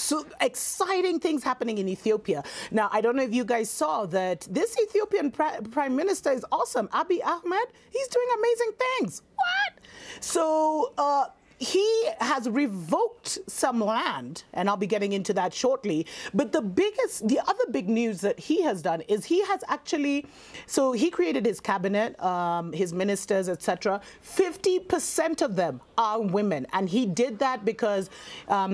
so exciting things happening in Ethiopia. Now, I don't know if you guys saw that this Ethiopian Prime Minister is awesome. Abiy Ahmed, he's doing amazing things. What? So, he has revoked some land, and I'll be getting into that shortly. But the other big news that he has done is he has actually, so he created his cabinet, his ministers, etc. 50% of them are women, and he did that because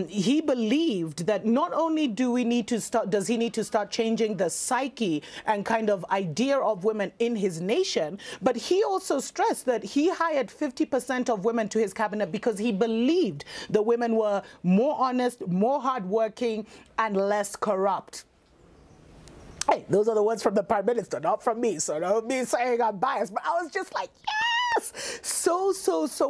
he believed that not only does he need to start changing the psyche and kind of idea of women in his nation, but he also stressed that he hired 50% of women to his cabinet because he believed the women were more honest, more hardworking, and less corrupt. Hey, those are the words from the Prime Minister, not from me, so don't be saying I'm biased, but I was just like, yes! So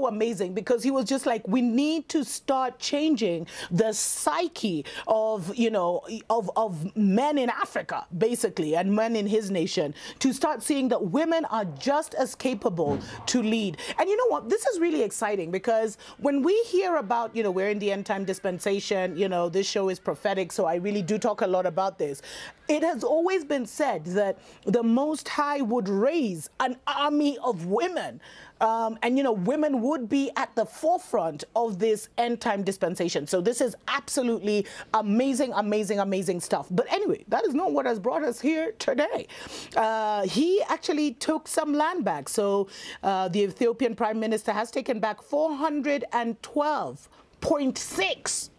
amazing, because he was just like, we need to start changing the psyche of, you know, of men in Africa, basically, and men in his nation, to start seeing that women are just as capable to lead. And you know what? This is really exciting, because when we hear about, you know, we're in the end time dispensation, you know, this show is prophetic, so I really do talk a lot about this. It has always been said that the Most High would raise an army of women. And, you know, women would be at the forefront of this end-time dispensation. So this is absolutely amazing, amazing, amazing stuff. But anyway, that is not what has brought us here today. He actually took some land back. So the Ethiopian Prime Minister has taken back 412.6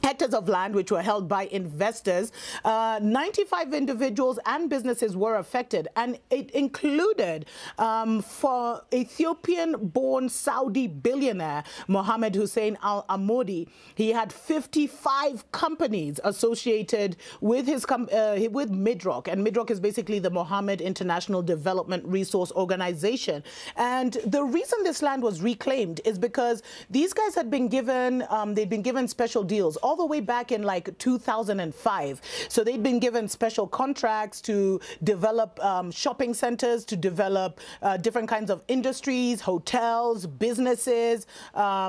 hectares of land which were held by investors. 95 individuals and businesses were affected, and it included for Ethiopian-born Saudi billionaire Mohammed Hussein Al-Amodi. He had 55 companies associated with his with Midrock, and Midrock is basically the Mohammed International Development Resource Organization. And the reason this land was reclaimed is because these guys had been given they'd been given special deals all the way back in like 2005. So they'd been given special contracts to develop shopping centers, to develop different kinds of industries, hotels, businesses,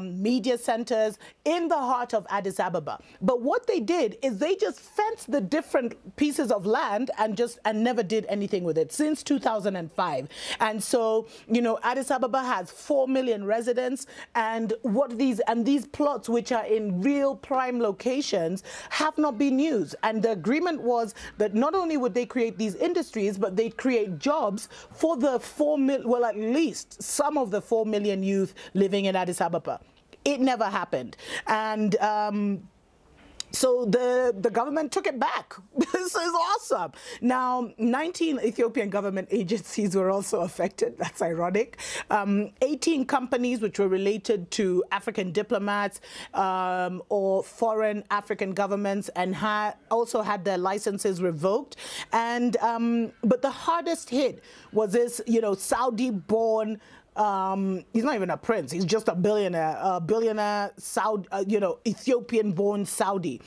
media centers in the heart of Addis Ababa. But what they did is they just fenced the different pieces of land and never did anything with it since 2005. And so, you know, Addis Ababa has 4 million residents, and these plots, which are in real prime locations, have not been used. And the agreement was that not only would they create these industries, but they'd create jobs for the at least some of the 4 million youth living in Addis Ababa. It never happened. And so the government took it back. This is awesome. Now, 19 Ethiopian government agencies were also affected. That's ironic. 18 companies which were related to African diplomats or foreign African governments, and also had their licenses revoked. And but the hardest hit was this, you know, Saudi-born. He's not even a prince. He's just a billionaire Saudi, you know, Ethiopian-born Saudi.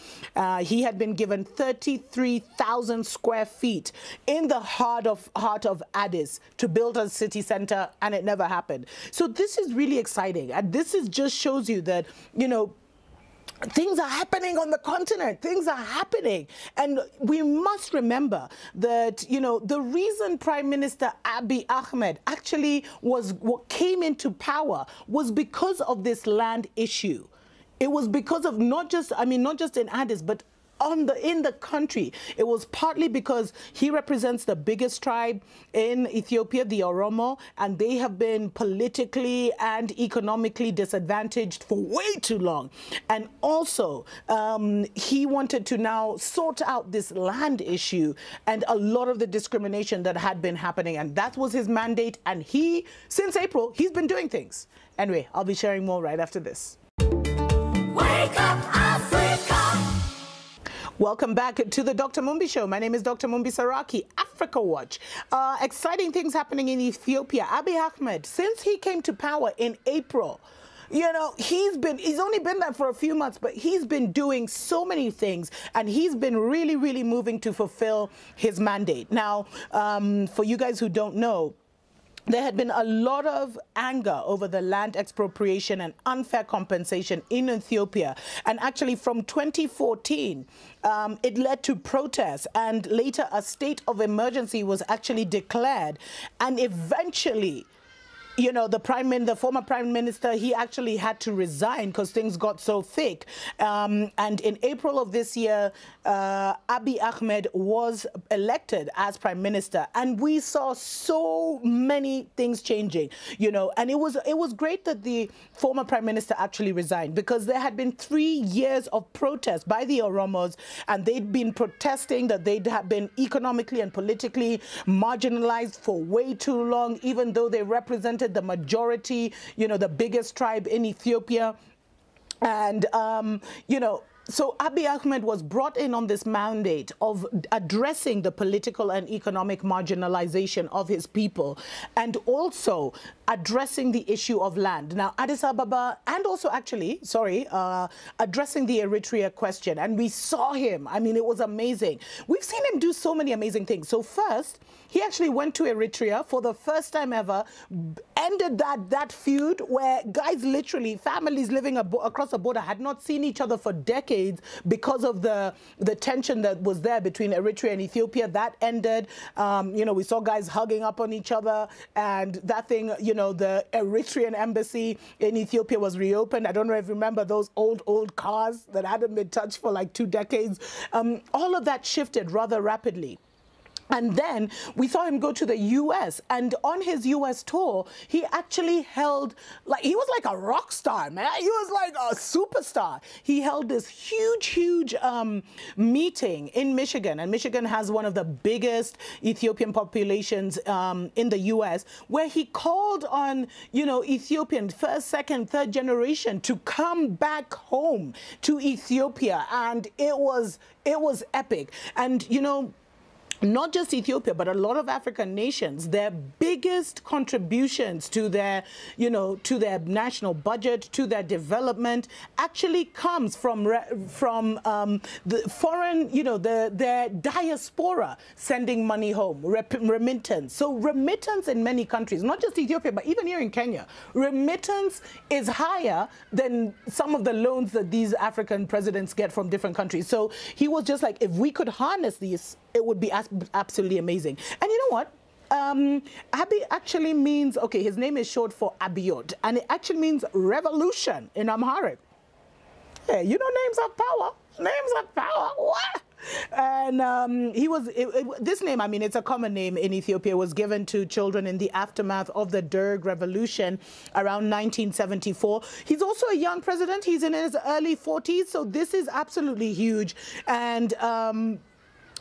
He had been given 33,000 square feet in the heart of Addis to build a city center, and it never happened. So this is really exciting, and this just shows you that, you know, things are happening on the continent. Things are happening. And we must remember that, you know, the reason Prime Minister Abiy Ahmed actually came into power was because of this land issue. It was because of not just in Addis, but in the country. It was partly because he represents the biggest tribe in Ethiopia, the Oromo, and they have been politically and economically disadvantaged for way too long. And also, he wanted to now sort out this land issue and a lot of the discrimination that had been happening. And that was his mandate. And since April, he's been doing things. Anyway, I'll be sharing more right after this. Wake up, Africa! Welcome back to the Dr. Mumbi Show. My name is Dr. Mumbi Saraki. Africa Watch. Exciting things happening in Ethiopia. Abiy Ahmed, since he came to power in April, you know, he's only been there for a few months, but he's been doing so many things, and he's been really, really moving to fulfill his mandate. Now, for you guys who don't know, there had been a lot of anger over the land expropriation and unfair compensation in Ethiopia. And actually from 2014, it led to protests, and later a state of emergency was actually declared. And eventually, you know, the former prime minister, he actually had to resign because things got so thick. And in April of this year, Abiy Ahmed was elected as prime minister, and we saw so many things changing, you know. And it was great that the former prime minister actually resigned, because there had been 3 years of protest by the Oromos, and they'd been protesting that they'd have been economically and politically marginalized for way too long, even though they represented the majority, you know, the biggest tribe in Ethiopia. And, you know, so Abiy Ahmed was brought in on this mandate of addressing the political and economic marginalization of his people, and also addressing the issue of land. Now, Addis Ababa, and also actually, addressing the Eritrea question. And we saw him. I mean, it was amazing. We've seen him do so many amazing things. So first, he actually went to Eritrea for the first time ever, ended that feud where guys, literally families living across the border, had not seen each other for decades because of the tension that was there between Eritrea and Ethiopia. That ended. You know, we saw guys hugging up on each other, and that thing, you know, the Eritrean embassy in Ethiopia was reopened. I don't know if you remember those old cars that hadn't been touched for like 2 decades. All of that shifted rather rapidly. And then we saw him go to the U.S. And on his U.S. tour, he actually held, like, he was like a rock star, man. He was like a superstar. He held this huge meeting in Michigan. And Michigan has one of the biggest Ethiopian populations in the U.S., where he called on, you know, Ethiopian first, second, third generation to come back home to Ethiopia. And it was epic. And, you know, not just Ethiopia, but a lot of African nations, their biggest contributions to their, you know, to their national budget, to their development, actually comes from the foreign, you know, their diaspora sending money home, remittance. So remittance in many countries, not just Ethiopia, but even here in Kenya, remittance is higher than some of the loans that these African presidents get from different countries. So he was just like, if we could harness these, it would be absolutely amazing. And you know what? Abiy actually means, okay, his name is short for Abiyot, and it actually means revolution in Amharic. Hey, you know, names have power. Names have power. What? And he was, this name, I mean, it's a common name in Ethiopia, was given to children in the aftermath of the Derg Revolution around 1974. He's also a young president. He's in his early 40s, so this is absolutely huge. And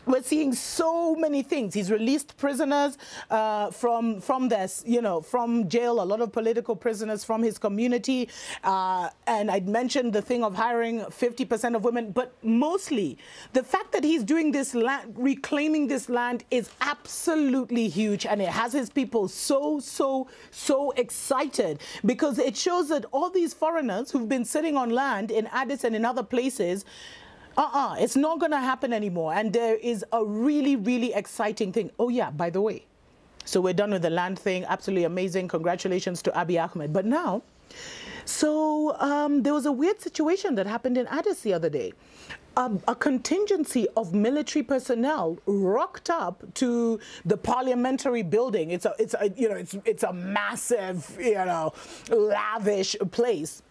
we're seeing so many things. He's released prisoners from this, you know, from jail, a lot of political prisoners from his community. And I'd mentioned the thing of hiring 50% of women, but mostly the fact that he's doing this land, reclaiming this land, is absolutely huge. And it has his people so excited, because it shows that all these foreigners who've been sitting on land in Addis and in other places, it's not going to happen anymore. And there is a really exciting thing. Oh, yeah, by the way, so we're done with the land thing. Absolutely amazing. Congratulations to Abiy Ahmed. But now, so there was a weird situation that happened in Addis the other day. A contingency of military personnel rocked up to the parliamentary building. It's a massive, you know, lavish place.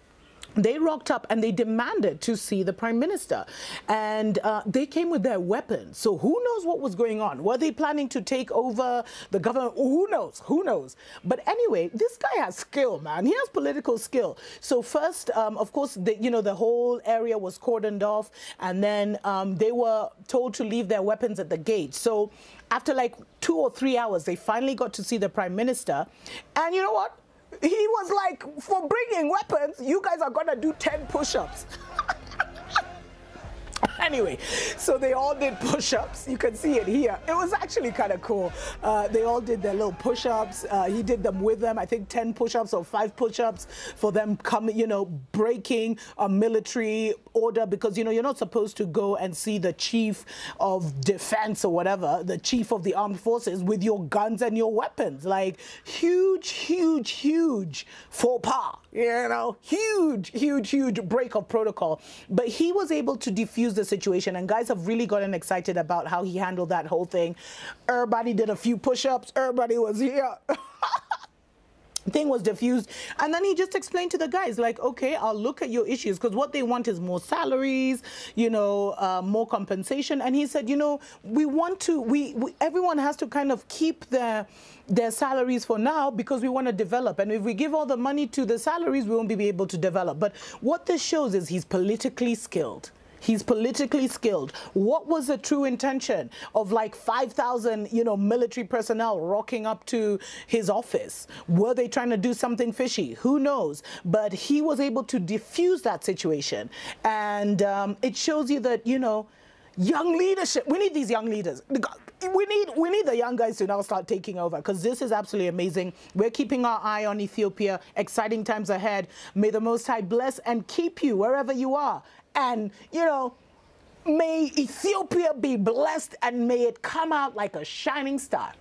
They rocked up and they demanded to see the prime minister, and they came with their weapons. So who knows what was going on? Were they planning to take over the government? Who knows? Who knows? But anyway, this guy has skill, man. He has political skill. So first, of course, the whole area was cordoned off, and then they were told to leave their weapons at the gate. So after like 2 or 3 hours, they finally got to see the prime minister. And you know what? He was like, for bringing weapons, you guys are going to do 10 push-ups. Anyway, so they all did push-ups. You can see it here. It was actually kind of cool. They all did their little push-ups. He did them with them. I think 10 push-ups or 5 push-ups for them coming, you know, breaking a military order, because you know you're not supposed to go and see the chief of defense or whatever, the chief of the armed forces, with your guns and your weapons. Like, huge faux pas, you know, huge break of protocol. But he was able to defuse the situation, and guys have really gotten excited about how he handled that whole thing. Everybody did a few push-ups, everybody was here. Thing was diffused, and then he just explained to the guys, like, okay, I'll look at your issues, because what they want is more salaries, you know, more compensation. And he said, you know, we want to, everyone has to kind of keep their salaries for now, because we want to develop. And if we give all the money to the salaries, we won't be able to develop. But what this shows is he's politically skilled. He's politically skilled. What was the true intention of like 5,000, you know, military personnel rocking up to his office? Were they trying to do something fishy? Who knows? But he was able to diffuse that situation. And it shows you that, you know, young leadership, we need these young leaders. We need the young guys to now start taking over, because this is absolutely amazing. We're keeping our eye on Ethiopia. Exciting times ahead. May the Most High bless and keep you wherever you are. And, you know, may Ethiopia be blessed, and may it come out like a shining star.